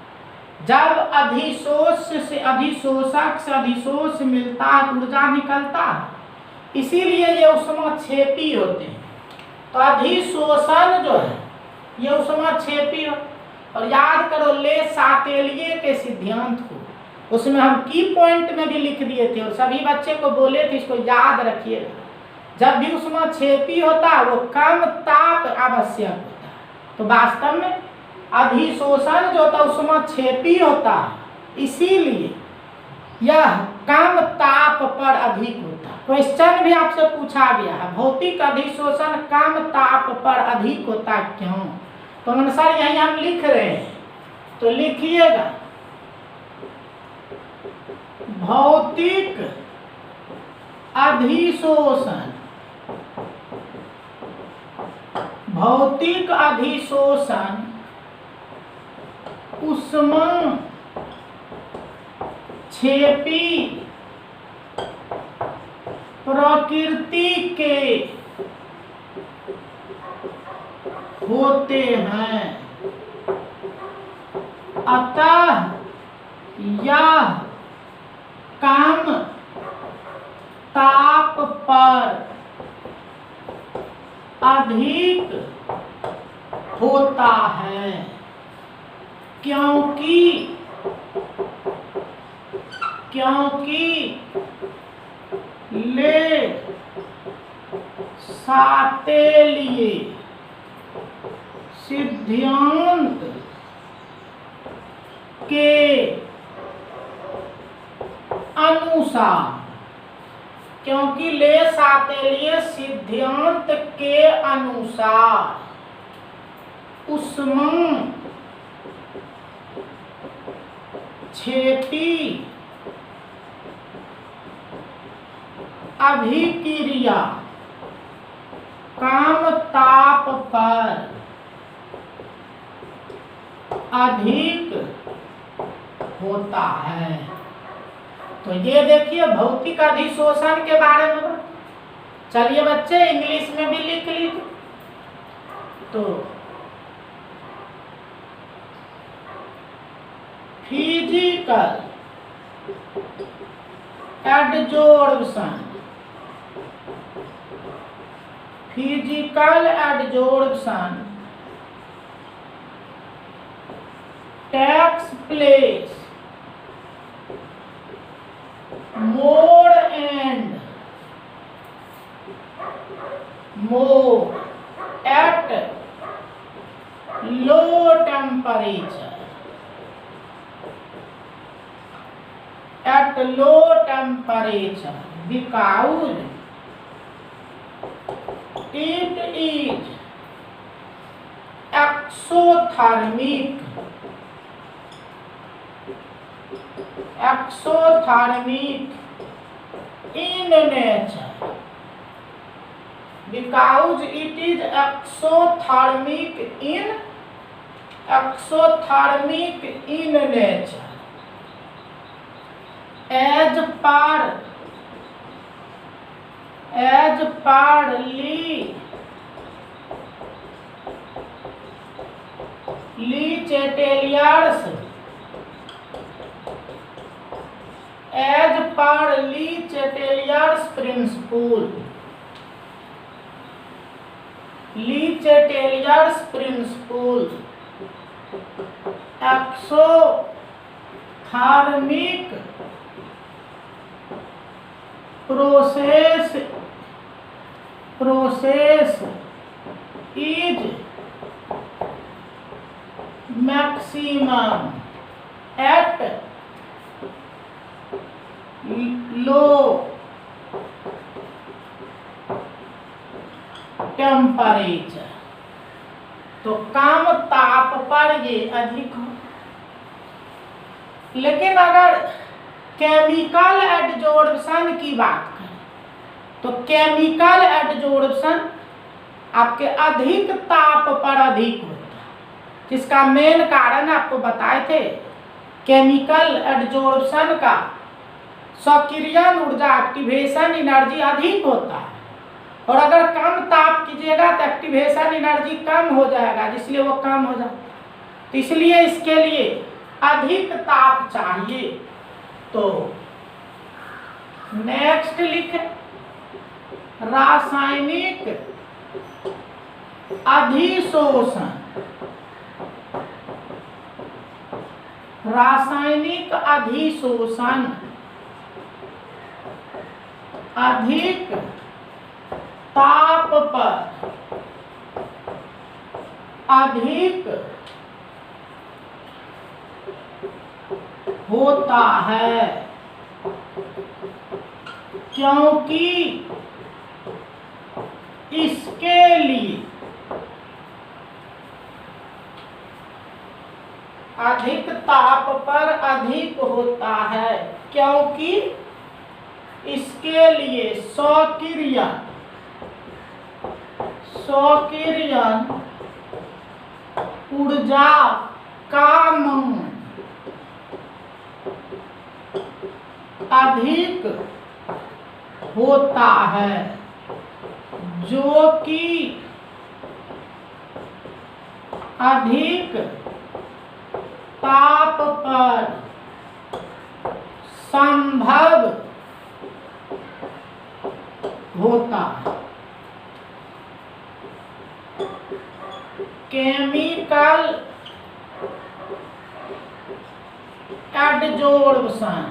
जब अधिशोषक से अधिशोष मिलता है, ऊर्जा निकलता है, इसीलिए ये उष्माक्षेपी होते हैं। तो अधिशोषण जो है ये उष्माक्षेपी हो। और याद करो ले सातेलिए के सिद्धांत को, उसमें हम की पॉइंट में भी लिख दिए थे और सभी बच्चे को बोले थे, इसको याद रखिएगा। जब भी उष्माक्षेपी होता है वो कम ताप आवश्यक होता है। तो वास्तव में अधिशोषण जो होता है उष्माक्षेपी होता है, इसीलिए यह कम ताप पर अधिक होता है। क्वेश्चन भी आपसे पूछा गया है, भौतिक अधिशोषण कम ताप पर अधिक होता है क्यों? तो अनुसार यही हम लिख रहे हैं, तो लिखिएगा भौतिक अधिशोषण उष्माक्षेपी प्रकृति के होते हैं, अतः यह कम ताप पर अधिक होता है, क्योंकि ले सातेलिए सिद्धांत के अनुसार, क्योंकि ले सातेलिए सिद्धांत के अनुसार उष्माक्षेपी अभिक्रिया कम ताप पर अधिक होता है। तो ये देखिए भौतिक अधिशोषण के बारे में। चलिए बच्चे इंग्लिश में भी लिख लीजिए। तो physical एडजोर्प्शन, takes place more and more at low temperature at low temperature because it is exothermic in nature, because it is exothermic in nature, as per Le Chatelier's principle. Le Chatelier's principle, exothermic process is maximum at low temperature. तो कम ताप पर ये अधिक हो। लेकिन अगर chemical एडजोर्प्शन की बात करें तो केमिकल एडजोर्प्शन आपके अधिक ताप पर अधिक होता है, जिसका मेन कारण आपको बताए थे। केमिकल एडजोर्प्शन का सक्रियण ऊर्जा एक्टिवेशन एनर्जी अधिक होता है, और अगर कम ताप कीजिएगा तो एक्टिवेशन एनर्जी कम हो जाएगा, जिसलिए वो कम हो जाता है। तो इसलिए इसके लिए अधिक ताप चाहिए। तो नेक्स्ट लिखें, रासायनिक अधिशोषण। रासायनिक अधिशोषण अधिक ताप पर अधिक होता है, क्योंकि इसके लिए अधिक ताप पर अधिक होता है, क्योंकि इसके लिए सक्रियण ऊर्जा का मान अधिक होता है, जो कि अधिक ताप पर संभव होता है। Chemical adsorption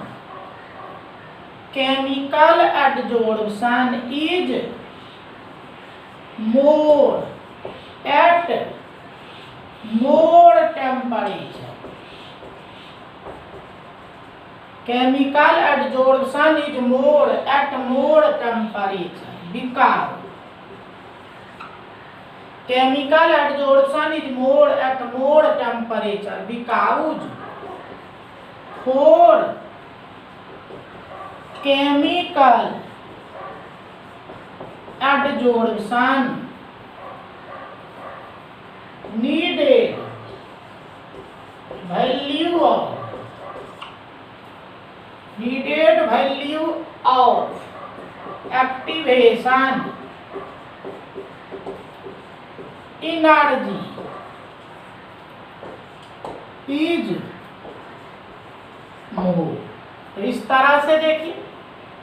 is more at more temperature. Chemical adsorption is more at more temperature because chemical adsorption is more at more temperature because for chemical adsorption needed value of activation energy is more। तो इस तरह से देखिए,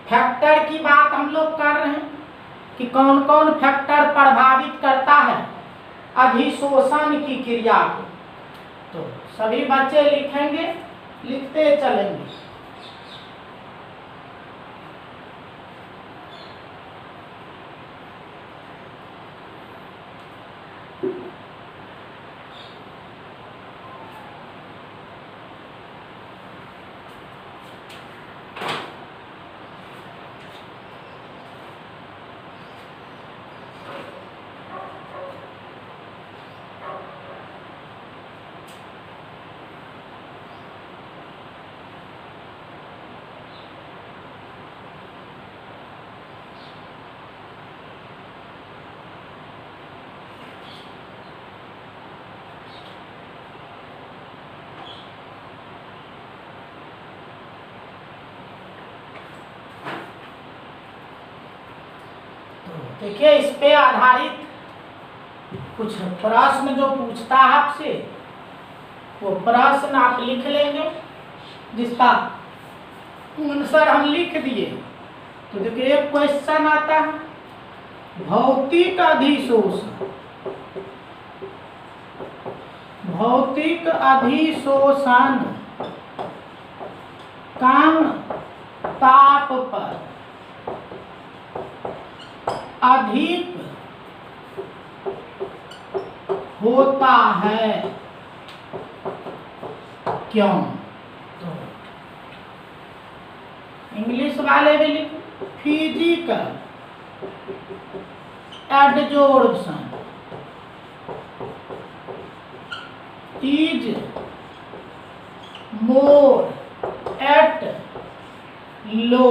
factor की बात हम लोग कर रहे हैं कि कौन कौन फैक्टर प्रभावित करता है अधिशोषण की क्रिया को। तो सभी बच्चे लिखेंगे, लिखते चलेंगे। देखिए इस पे आधारित कुछ प्रश्न जो पूछता है आपसे, वो प्रश्न आप लिख लेंगे, जिसका आंसर हम लिख दिए। तो देखिए एक क्वेश्चन आता है, भौतिक अधिशोषण। भौतिक अधिशोषण कम ताप पर अधिक होता है, क्यों? तो इंग्लिश वाले भी लिखे, physical adsorption is more at low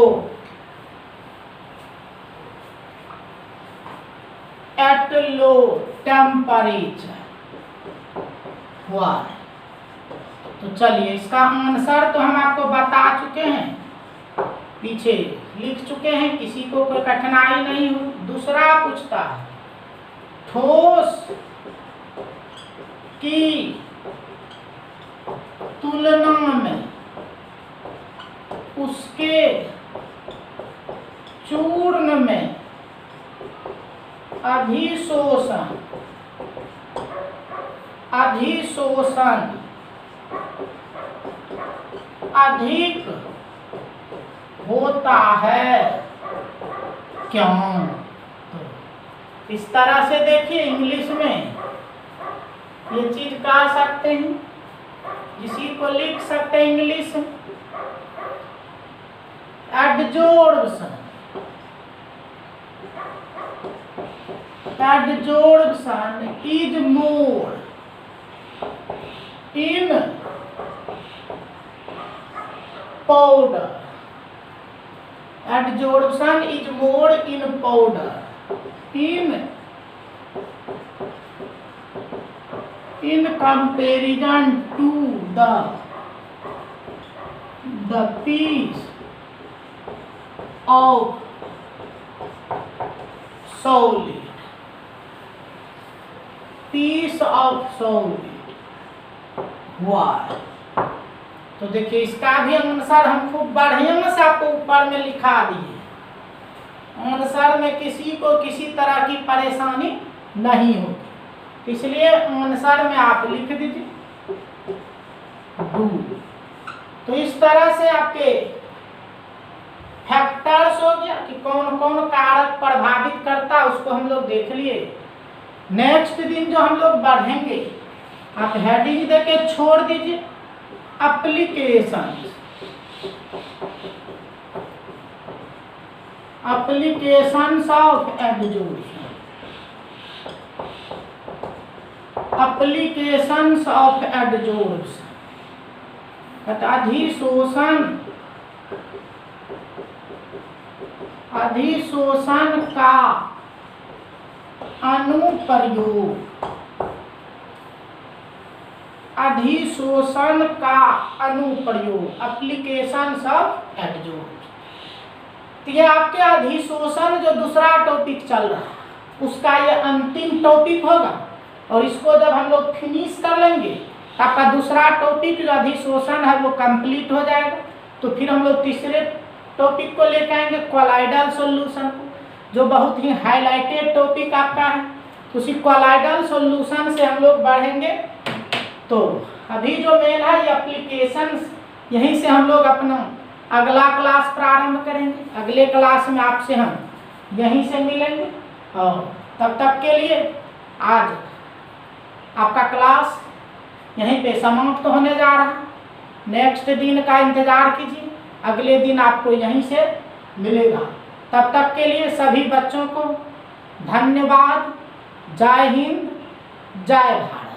temperature हुआ। तो चलिए इसका आंसर तो हम आपको बता चुके हैं, पीछे लिख चुके हैं, किसी को कोई कठिनाई नहीं हो। दूसरा पूछता है, ठोस की तुलना में उसके चूर्ण में अधिशोषण अधिक होता है, क्यों? तो इस तरह से देखिए इंग्लिश में ये चीज कह सकते हैं, इसी को लिख सकते हैं इंग्लिश में, adsorption is more in powder. Adsorption is more in powder. In comparison to the piece of solid. हुआ। तो देखिए इसका भी आंसर हम खूब बढ़िया से आपको ऊपर में लिखा दिए। आंसर में किसी को किसी तरह की परेशानी नहीं होगी, इसलिए आंसर में आप लिख दीजिए डू। तो इस तरह से आपके फैक्टर्स हो गया कि कौन कौन कारक प्रभावित करता है, उसको हम लोग देख लिए। नेक्स्ट दिन जो हम लोग बढ़ेंगे, आप हेडिंग देके छोड़ दीजिए applications of adsorption, अधिशोषण का अनुप्रयोग, एप्लीकेशंस ऑफ एडजॉर्प्शन। तो ये आपके अधिशोषण जो दूसरा टॉपिक चल रहा है उसका ये अंतिम टॉपिक होगा, और इसको जब हम लोग फिनिश कर लेंगे तो आपका दूसरा टॉपिक जो अधिशोषण है वो कंप्लीट हो जाएगा। तो फिर हम लोग तीसरे टॉपिक को लेकर आएंगे, कोलाइडल सॉल्यूशन को, जो बहुत ही हाईलाइटेड टॉपिक आपका है। उसी कोलाइडल सॉल्यूशन से हम लोग बढ़ेंगे। तो अभी जो मेन है ये एप्लीकेशंस, यहीं से हम लोग अपना अगला क्लास प्रारंभ करेंगे। अगले क्लास में आपसे हम यहीं से मिलेंगे, और तब तक के लिए आज आपका क्लास यहीं पे समाप्त होने जा रहा है। नेक्स्ट दिन का इंतज़ार कीजिए, अगले दिन आपको यहीं से मिलेगा। तब तक के लिए सभी बच्चों को धन्यवाद। जय हिंद, जय भारत।